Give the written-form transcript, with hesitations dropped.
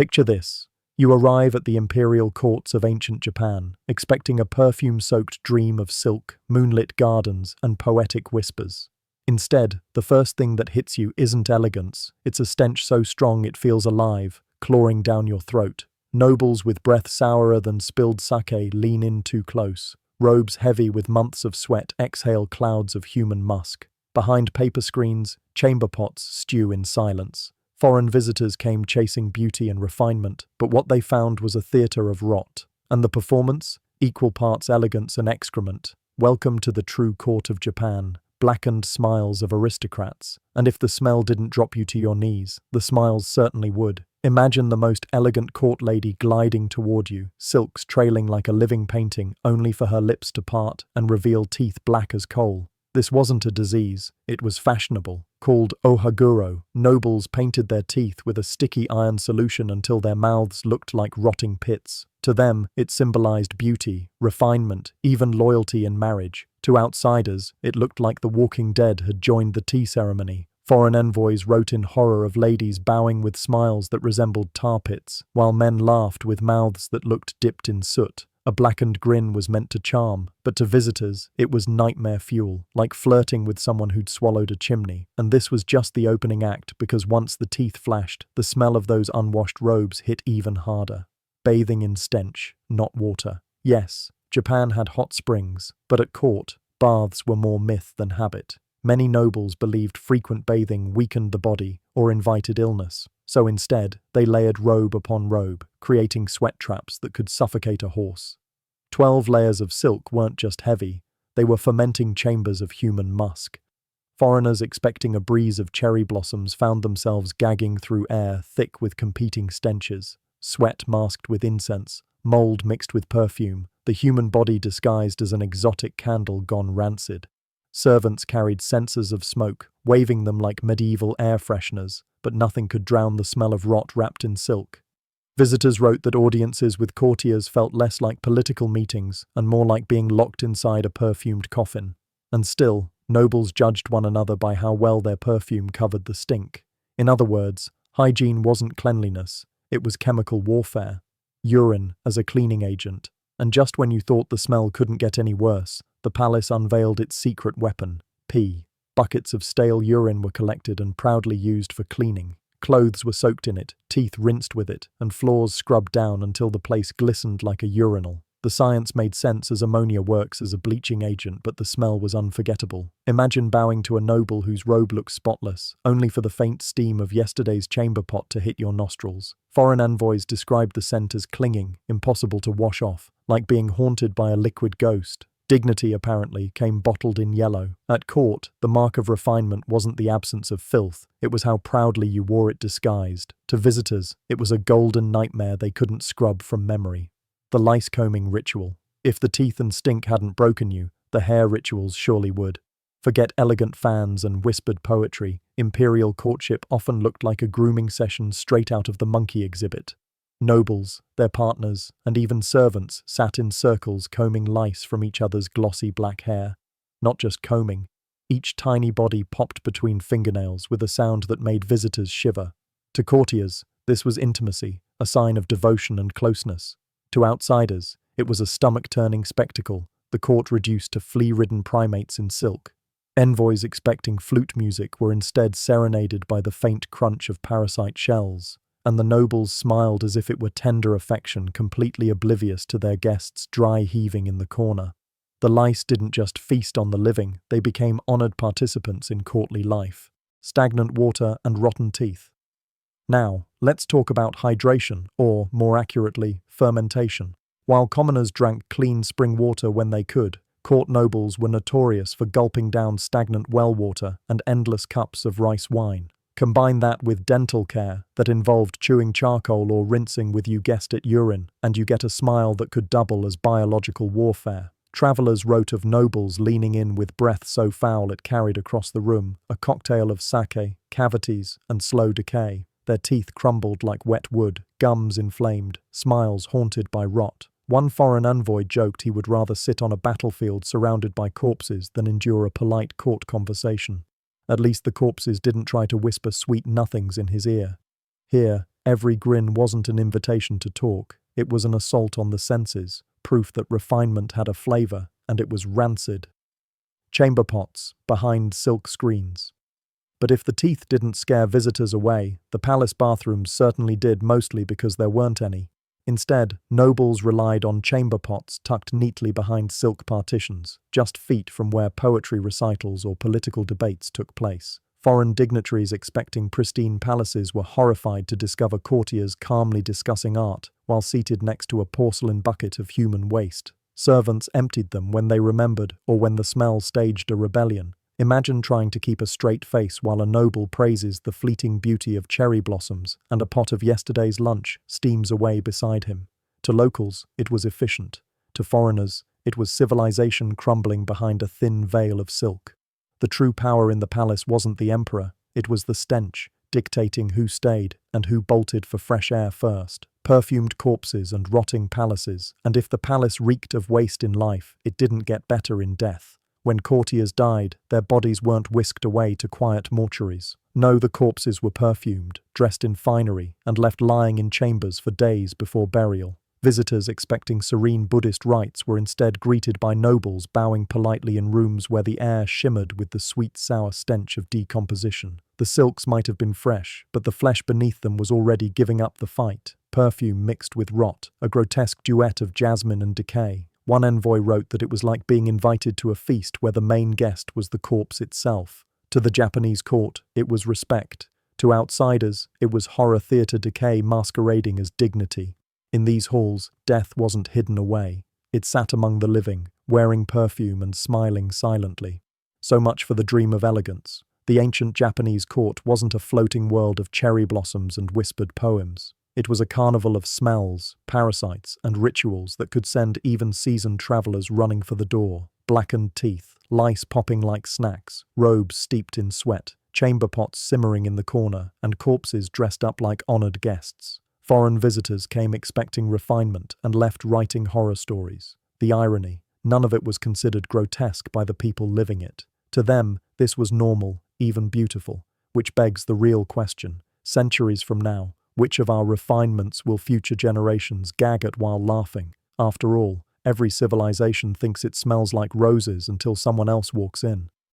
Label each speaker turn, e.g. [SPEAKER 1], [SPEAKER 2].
[SPEAKER 1] Picture this. You arrive at the imperial courts of ancient Japan, expecting a perfume-soaked dream of silk, moonlit gardens, and poetic whispers. Instead, the first thing that hits you isn't elegance, it's a stench so strong it feels alive, clawing down your throat. Nobles with breath sourer than spilled sake lean in too close. Robes heavy with months of sweat exhale clouds of human musk. Behind paper screens, chamber pots stew in silence. Foreign visitors came chasing beauty and refinement, but what they found was a theatre of rot. And the performance? Equal parts elegance and excrement. Welcome to the true court of Japan. Blackened smiles of aristocrats. And if the smell didn't drop you to your knees, the smiles certainly would. Imagine the most elegant court lady gliding toward you, silks trailing like a living painting, only for her lips to part and reveal teeth black as coal. This wasn't a disease, it was fashionable. Called ohaguro, nobles painted their teeth with a sticky iron solution until their mouths looked like rotting pits. To them, it symbolized beauty, refinement, even loyalty in marriage. To outsiders, it looked like the walking dead had joined the tea ceremony. Foreign envoys wrote in horror of ladies bowing with smiles that resembled tar pits, while men laughed with mouths that looked dipped in soot. A blackened grin was meant to charm, but to visitors, it was nightmare fuel, like flirting with someone who'd swallowed a chimney. And this was just the opening act, because once the teeth flashed, the smell of those unwashed robes hit even harder. Bathing in stench, not water. Yes, Japan had hot springs, but at court, baths were more myth than habit. Many nobles believed frequent bathing weakened the body or invited illness, so instead they layered robe upon robe, creating sweat traps that could suffocate a horse. 12 layers of silk weren't just heavy, they were fermenting chambers of human musk. Foreigners expecting a breeze of cherry blossoms found themselves gagging through air thick with competing stenches, sweat masked with incense, mold mixed with perfume, the human body disguised as an exotic candle gone rancid. Servants carried censers of smoke, waving them like medieval air fresheners, but nothing could drown the smell of rot wrapped in silk. Visitors wrote that audiences with courtiers felt less like political meetings and more like being locked inside a perfumed coffin. And still, nobles judged one another by how well their perfume covered the stink. In other words, hygiene wasn't cleanliness, it was chemical warfare. Urine as a cleaning agent. And just when you thought the smell couldn't get any worse, the palace unveiled its secret weapon, pee. Buckets of stale urine were collected and proudly used for cleaning. Clothes were soaked in it, teeth rinsed with it, and floors scrubbed down until the place glistened like a urinal. The science made sense as ammonia works as a bleaching agent, but the smell was unforgettable. Imagine bowing to a noble whose robe looked spotless, only for the faint steam of yesterday's chamber pot to hit your nostrils. Foreign envoys described the scent as clinging, impossible to wash off, like being haunted by a liquid ghost. Dignity, apparently, came bottled in yellow. At court, the mark of refinement wasn't the absence of filth, it was how proudly you wore it disguised. To visitors, it was a golden nightmare they couldn't scrub from memory. The lice-combing ritual. If the teeth and stink hadn't broken you, the hair rituals surely would. Forget elegant fans and whispered poetry, imperial courtship often looked like a grooming session straight out of the monkey exhibit. Nobles, their partners, and even servants sat in circles combing lice from each other's glossy black hair. Not just combing. Each tiny body popped between fingernails with a sound that made visitors shiver. To courtiers, this was intimacy, a sign of devotion and closeness. To outsiders, it was a stomach-turning spectacle, the court reduced to flea-ridden primates in silk. Envoys expecting flute music were instead serenaded by the faint crunch of parasite shells, and the nobles smiled as if it were tender affection, completely oblivious to their guests' dry heaving in the corner. The lice didn't just feast on the living, they became honored participants in courtly life. Stagnant water and rotten teeth. Now, let's talk about hydration, or, more accurately, fermentation. While commoners drank clean spring water when they could, court nobles were notorious for gulping down stagnant well water and endless cups of rice wine. Combine that with dental care that involved chewing charcoal or rinsing with, you guessed it, urine, and you get a smile that could double as biological warfare. Travelers wrote of nobles leaning in with breath so foul it carried across the room, a cocktail of sake, cavities, and slow decay. Their teeth crumbled like wet wood, gums inflamed, smiles haunted by rot. One foreign envoy joked he would rather sit on a battlefield surrounded by corpses than endure a polite court conversation. At least the corpses didn't try to whisper sweet nothings in his ear. Here, Every grin wasn't an invitation to talk, it was an assault on the senses, proof that refinement had a flavor, and it was rancid. Chamber pots, behind silk screens. But if the teeth didn't scare visitors away, the palace bathrooms certainly did, mostly because there weren't any. Instead, nobles relied on chamber pots tucked neatly behind silk partitions, just feet from where poetry recitals or political debates took place. Foreign dignitaries expecting pristine palaces were horrified to discover courtiers calmly discussing art while seated next to a porcelain bucket of human waste. Servants emptied them when they remembered or when the smell staged a rebellion. Imagine trying to keep a straight face while a noble praises the fleeting beauty of cherry blossoms and a pot of yesterday's lunch steams away beside him. To locals, it was efficient. To foreigners, it was civilization crumbling behind a thin veil of silk. The true power in the palace wasn't the emperor, it was the stench, dictating who stayed and who bolted for fresh air first. Perfumed corpses and rotting palaces, and if the palace reeked of waste in life, it didn't get better in death. When courtiers died, their bodies weren't whisked away to quiet mortuaries. No, the corpses were perfumed, dressed in finery, and left lying in chambers for days before burial. Visitors expecting serene Buddhist rites were instead greeted by nobles bowing politely in rooms where the air shimmered with the sweet, sour stench of decomposition. The silks might have been fresh, but the flesh beneath them was already giving up the fight. Perfume mixed with rot, a grotesque duet of jasmine and decay. One envoy wrote that it was like being invited to a feast where the main guest was the corpse itself. To the Japanese court, it was respect. To outsiders, it was horror theater decay masquerading as dignity. In these halls, death wasn't hidden away. It sat among the living, wearing perfume and smiling silently. So much for the dream of elegance. The ancient Japanese court wasn't a floating world of cherry blossoms and whispered poems. It was a carnival of smells, parasites, and rituals that could send even seasoned travelers running for the door. Blackened teeth, lice popping like snacks, robes steeped in sweat, chamber pots simmering in the corner, and corpses dressed up like honored guests. Foreign visitors came expecting refinement and left writing horror stories. The irony, none of it was considered grotesque by the people living it. To them, this was normal, even beautiful, which begs the real question. Centuries from now, which of our refinements will future generations gag at while laughing? After all, every civilization thinks it smells like roses until someone else walks in.